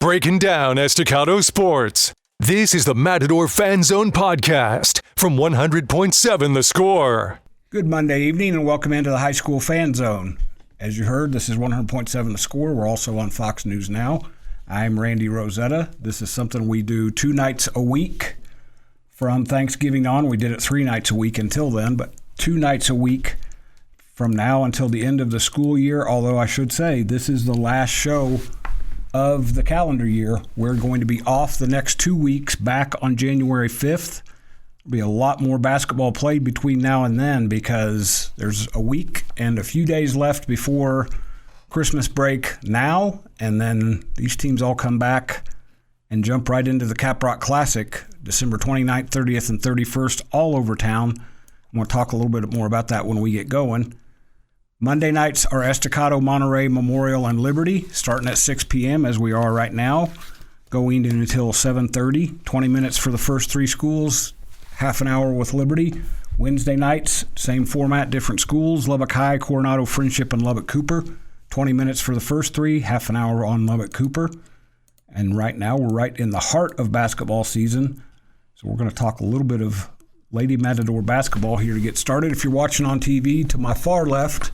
Breaking down Estacado sports. This is the Matador Fan Zone podcast from 100.7 The Score. Good Monday evening and welcome into the High School Fan Zone. As you heard, this is 100.7 The Score. We're also on Fox News Now. I'm Randy Rosetta. This is something we do 2 nights a week from Thanksgiving on. We did it 3 nights a week until then, but 2 nights a week from now until the end of the school year. Although I should say this is the last show of the calendar year. We're going to be off the next 2 weeks, back on January 5th. There'll be a lot more basketball played between now and then because there's a week and a few days left before Christmas break now, and then these teams all come back and jump right into the Caprock Classic, December 29th, 30th, and 31st, all over town. I'm going to talk a little bit more about that when we get going. Monday nights are Estacado, Monterey, Memorial, and Liberty, starting at 6 p.m. as we are right now, going until 7:30. 20 minutes for the first 3 schools, half an hour with Liberty. Wednesday nights, same format, different schools, Lubbock High, Coronado, Friendship, and Lubbock Cooper. 20 minutes for the first 3, half an hour on Lubbock Cooper. And right now we're right in the heart of basketball season, so we're going to talk a little bit of Lady Matador basketball here to get started. If you're watching on TV, to my far left,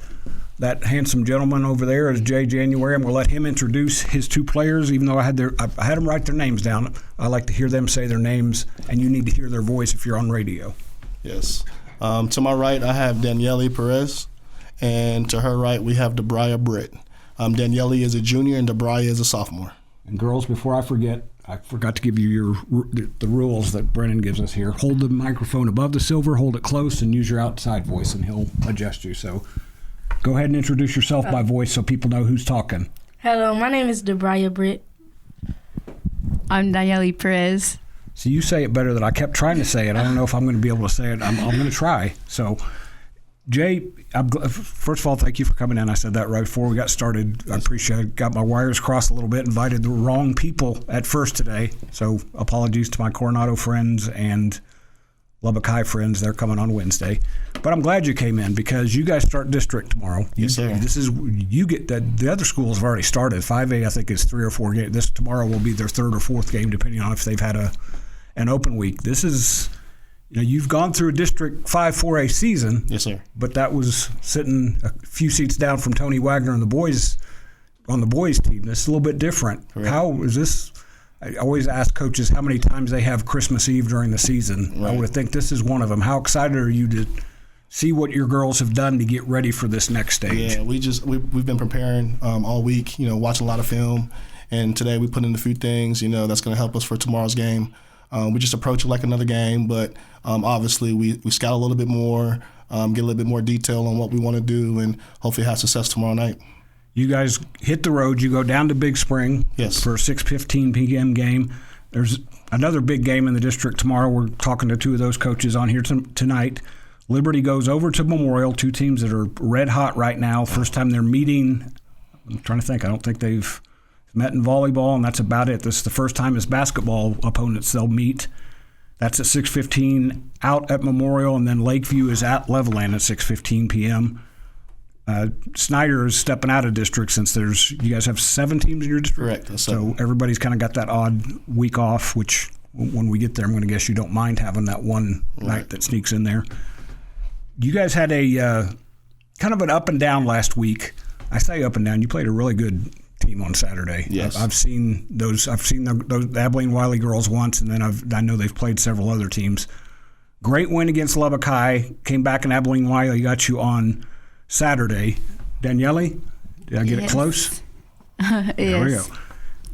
that handsome gentleman over there is Jay January. I'm going to let him introduce his 2 players, even though I had them write their names down. I like to hear them say their names, and you need to hear their voice if you're on radio. Yes. To my right, I have Danielle Perez, and to her right, we have Debria Britt. Danielle is a junior, and Debria is a sophomore. And girls, before I forget, I forgot to give you the rules that Brennan gives us here. Hold the microphone above the silver, hold it close, and use your outside voice, and he'll adjust you. So go ahead and introduce yourself by voice so people know who's talking. Hello, my name is Debria Britt. I'm Danielle Perez. So you say it better than I kept trying to say it. I don't know if I'm going to be able to say it. I'm going to try. So, Jay, first of all, thank you for coming in. I said that right before we got started. I appreciate it. Got my wires crossed a little bit, invited the wrong people at first today. So apologies to my Coronado friends and Lubbock High friends. They're coming on Wednesday. But I'm glad you came in because you guys start district tomorrow. Yes, sir. The other schools have already started. 5A, I think, is 3 or 4 games. Tomorrow will be their 3rd or 4th game, depending on if they've had an open week. This is, you've gone through a District 5 4A season. Yes, sir. But that was sitting a few seats down from Tony Wagner and the boys on the boys team. This is a little bit different. Correct. How is this? I always ask coaches how many times they have Christmas Eve during the season. Right. I would think this is one of them. How excited are you to see what your girls have done to get ready for this next stage? Yeah, we've been preparing all week, watching a lot of film. And today we put in a few things, that's going to help us for tomorrow's game. We just approach it like another game, but obviously we scout a little bit more, get a little bit more detail on what we want to do, and hopefully have success tomorrow night. You guys hit the road. You go down to Big Spring for a 6:15 p.m. game. There's another big game in the district tomorrow. We're talking to 2 of those coaches on here tonight. Liberty goes over to Memorial, 2 teams that are red hot right now. First time they're meeting. I'm trying to think. I don't think they've met in volleyball, and that's about it. This is the first time as basketball opponents they'll meet. That's at 6:15 out at Memorial, and then Lakeview is at Levelland at 6:15 p.m. Snyder is stepping out of district since you guys have 7 teams in your district. Correct. So everybody's kind of got that odd week off, which when we get there, I'm going to guess you don't mind having that one night that sneaks in there. You guys had a kind of an up and down last week. I say up and down. You played a really good team on Saturday. Yes. I've seen those Abilene Wiley girls once, and then I know they've played several other teams. Great win against Lubbock High. Came back and Abilene Wiley got you on Saturday. Danielle, did I get it close? Yes. There we go.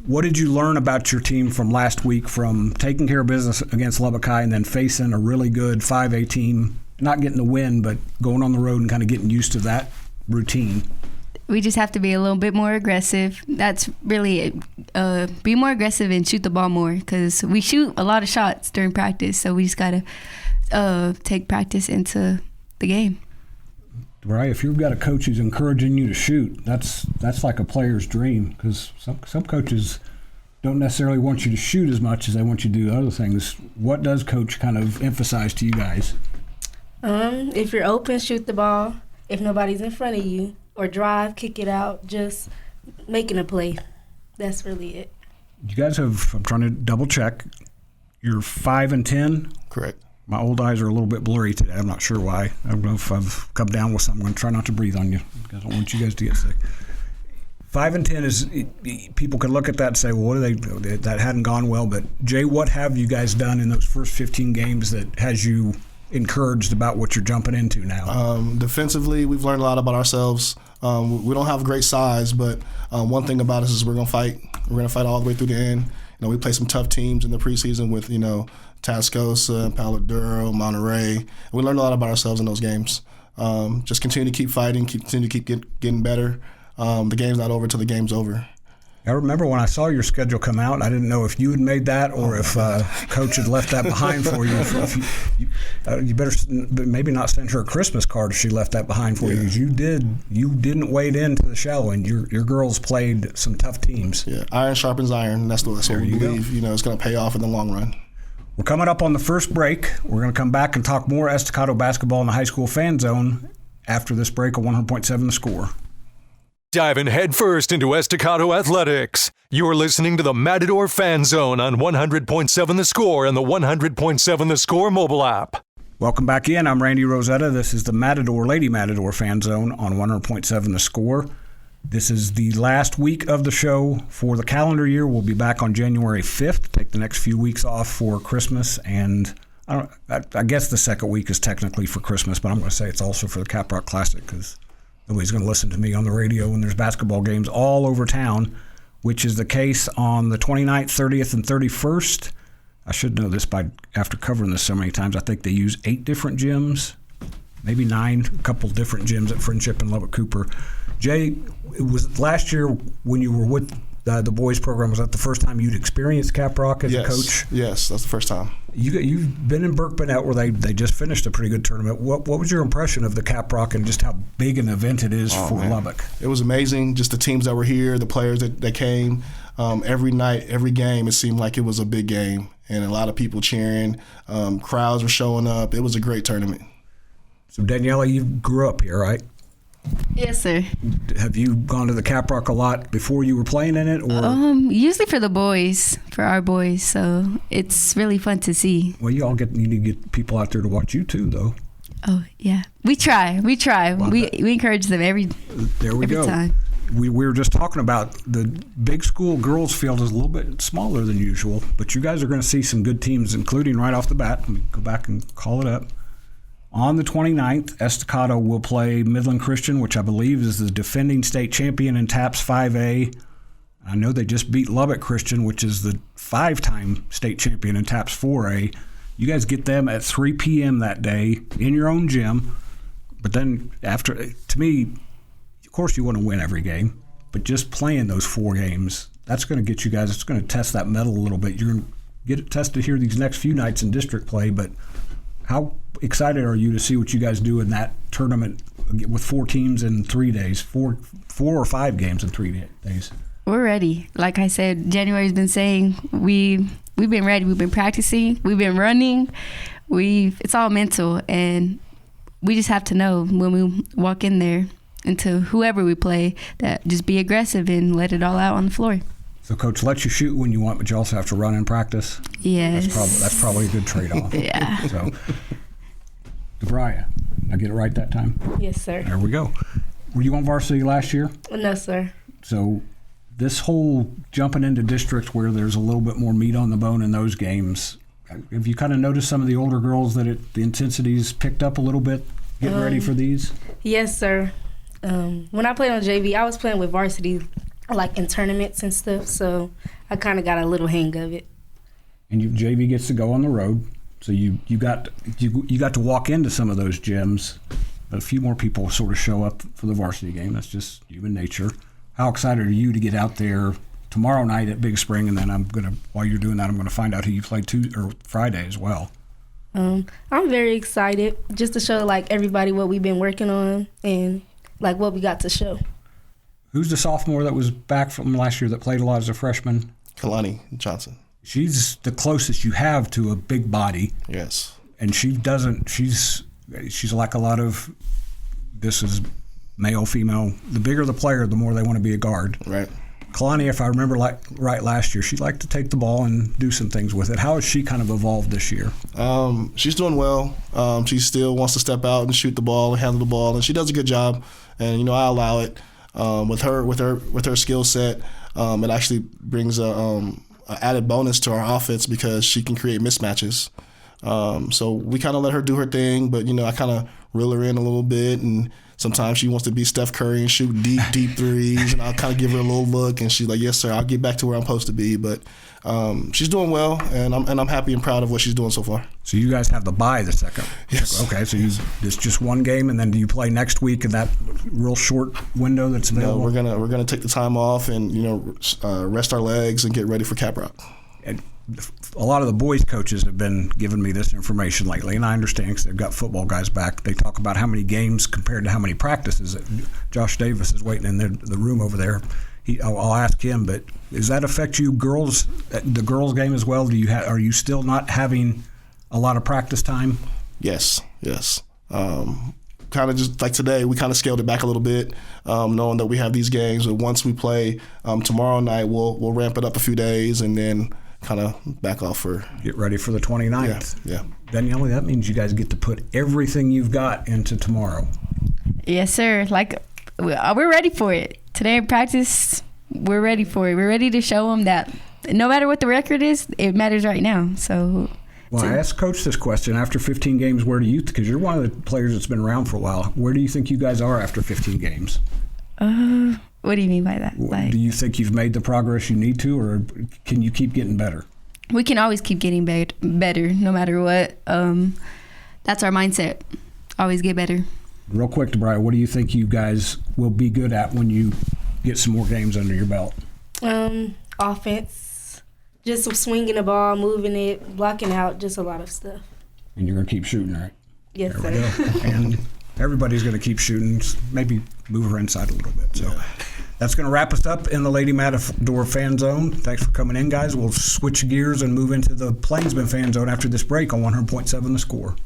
What did you learn about your team from last week, from taking care of business against Lubbock High and then facing a really good 5A team, not getting the win, but going on the road and kind of getting used to that routine? We just have to be a little bit more aggressive. That's really it. Be more aggressive and shoot the ball more because we shoot a lot of shots during practice, so we just got to take practice into the game. Right, if you've got a coach who's encouraging you to shoot, that's like a player's dream because some coaches don't necessarily want you to shoot as much as they want you to do other things. What does coach kind of emphasize to you guys? If you're open, shoot the ball. If nobody's in front of you, or drive, kick it out, just making a play. That's really it. You guys have, I'm trying to double check, you're 5-10. Correct. My old eyes are a little bit blurry today. I'm not sure why. I don't know if I've come down with something. I'm going to try not to breathe on you because I don't want you guys to get sick. 5-10 is, people can look at that and say, well, what do they do? That hadn't gone well. But, Jay, what have you guys done in those first 15 games that has you encouraged about what you're jumping into now? Defensively, we've learned a lot about ourselves. We don't have great size, but one thing about us is we're going to fight. We're going to fight all the way through the end. We play some tough teams in the preseason with, Tascosa, Palo Duro, Monterey. And we learned a lot about ourselves in those games. Just continue to keep fighting, continue to keep getting better. The game's not over till the game's over. I remember when I saw your schedule come out, I didn't know if you had made that or if Coach had left that behind for you. You better maybe not send her a Christmas card if she left that behind for you, because you didn't wade into the shallow end. Your girls played some tough teams. Yeah, iron sharpens iron. That's what we believe. It's going to pay off in the long run. We're coming up on the first break. We're going to come back and talk more Estacado basketball in the high school fan zone after this break of 100.7 The Score. Diving headfirst into Estacado athletics. You're listening to the Matador Fan Zone on 100.7 The Score and the 100.7 The Score mobile app. Welcome back in. I'm Randy Rosetta. This is the Lady Matador Fan Zone on 100.7 The Score. This is the last week of the show for the calendar year. We'll be back on January 5th. Take the next few weeks off for Christmas, and I guess the second week is technically for Christmas, but I'm going to say it's also for the Caprock Classic because nobody's going to listen to me on the radio when there's basketball games all over town, which is the case on the 29th, 30th, and 31st. I should know this after covering this so many times. I think they use 8 different gyms, maybe 9, a couple different gyms at Friendship and Lubbock Cooper. Jay, it was last year when you were with the boys program, was that the first time you'd experienced Caprock as a coach? Yes, that's the first time. You've been in Burke-Burnett where they just finished a pretty good tournament. What was your impression of the Caprock and just how big an event it is for Lubbock? It was amazing. Just the teams that were here, the players that came. Every night, every game, it seemed like it was a big game. And a lot of people cheering. Crowds were showing up. It was a great tournament. So, Daniela, you grew up here, right? Yes, sir. Have you gone to the Caprock a lot before you were playing in it? Or? Usually for the boys, for our boys. So it's really fun to see. Well, you need to get people out there to watch you too, though. Oh, yeah. We try. Well, we encourage them every time. We were just talking about the big school girls field is a little bit smaller than usual, but you guys are going to see some good teams, including right off the bat. Let me go back and call it up. On the 29th, Estacado will play Midland Christian, which I believe is the defending state champion in TAPS 5A. I know they just beat Lubbock Christian, which is the 5-time state champion in TAPS 4A. You guys get them at 3 p.m. that day in your own gym. But then to me, of course you want to win every game, but just playing those 4 games, that's going to get you guys, it's going to test that metal a little bit. You're going to get it tested here these next few nights in district play, but how excited are you to see what you guys do in that tournament with 4 teams in 3 days, 4 or 5 games in 3 days? We're ready. Like I said, January's been saying we've been ready. We've been practicing. We've been running. It's all mental, and we just have to know when we walk in there and to whoever we play that just be aggressive and let it all out on the floor. So Coach lets you shoot when you want, but you also have to run in practice? Yes. That's probably a good trade-off. Yeah. So, DeBria, I get it right that time? Yes, sir. There we go. Were you on varsity last year? No, sir. So this whole jumping into districts where there's a little bit more meat on the bone in those games, have you kind of noticed some of the older girls that the intensity's picked up a little bit getting ready for these? Yes, sir. When I played on JV, I was playing with varsity like in tournaments and stuff, so I kind of got a little hang of it. And JV gets to go on the road, so you got to walk into some of those gyms, but a few more people sort of show up for the varsity game. That's just human nature. How excited are you to get out there tomorrow night at Big Spring, and then while you're doing that, I'm gonna find out who you play Friday as well. I'm very excited just to show like everybody what we've been working on and like what we got to show. Who's the sophomore that was back from last year that played a lot as a freshman? Kalani Johnson. She's the closest you have to a big body. Yes. And she's like a lot of, this is male, female. The bigger the player, the more they want to be a guard. Right. Kalani, if I remember right last year, she liked to take the ball and do some things with it. How has she kind of evolved this year? She's doing well. She still wants to step out and shoot the ball and handle the ball, and she does a good job. And I allow it. With her skill set, it actually brings a added bonus to our offense because she can create mismatches. So we kind of let her do her thing, but I kind of reel her in a little bit, and sometimes she wants to be Steph Curry and shoot deep threes, and I'll kind of give her a little look, and she's like, "Yes, sir, I'll get back to where I'm supposed to be." But she's doing well, and I'm happy and proud of what she's doing so far. So you guys have the bye the second. Yes. Okay, so it's just one game, and then do you play next week in that real short window that's available? No, we're gonna take the time off and rest our legs and get ready for Cap Rock. And a lot of the boys coaches have been giving me this information lately, and I understand because they've got football guys back. They talk about how many games compared to how many practices. Josh Davis is waiting in the room over there. I'll ask him, but does that affect you girls, the girls game as well? Are you still not having a lot of practice time? Yes. Kind of just like today, we kind of scaled it back a little bit, knowing that we have these games. But once we play tomorrow night, we'll ramp it up a few days and then kind of back off for get ready for the 29th. Yeah. Danielle, that means you guys get to put everything you've got into tomorrow. Yes, sir. We're ready for it. Today in practice, we're ready for it. We're ready to show them that no matter what the record is, it matters right now. So. Well, I asked Coach this question after 15 games. Where do you, because you're one of the players that's been around for a while, where do you think you guys are after 15 games? What do you mean by that? Do you think you've made the progress you need to, or can you keep getting better? We can always keep getting better no matter what. That's our mindset. Always get better. Real quick, DeBriya, what do you think you guys will be good at when you get some more games under your belt? Offense. Just some the ball, moving it, blocking out, just a lot of stuff. And you're going to keep shooting, right? Yes, there sir. We go. And everybody's going to keep shooting, maybe move her inside a little bit. So that's going to wrap us up in the Lady Matador Fan Zone. Thanks for coming in, guys. We'll switch gears and move into the Plainsman Fan Zone after this break on 100.7 The Score.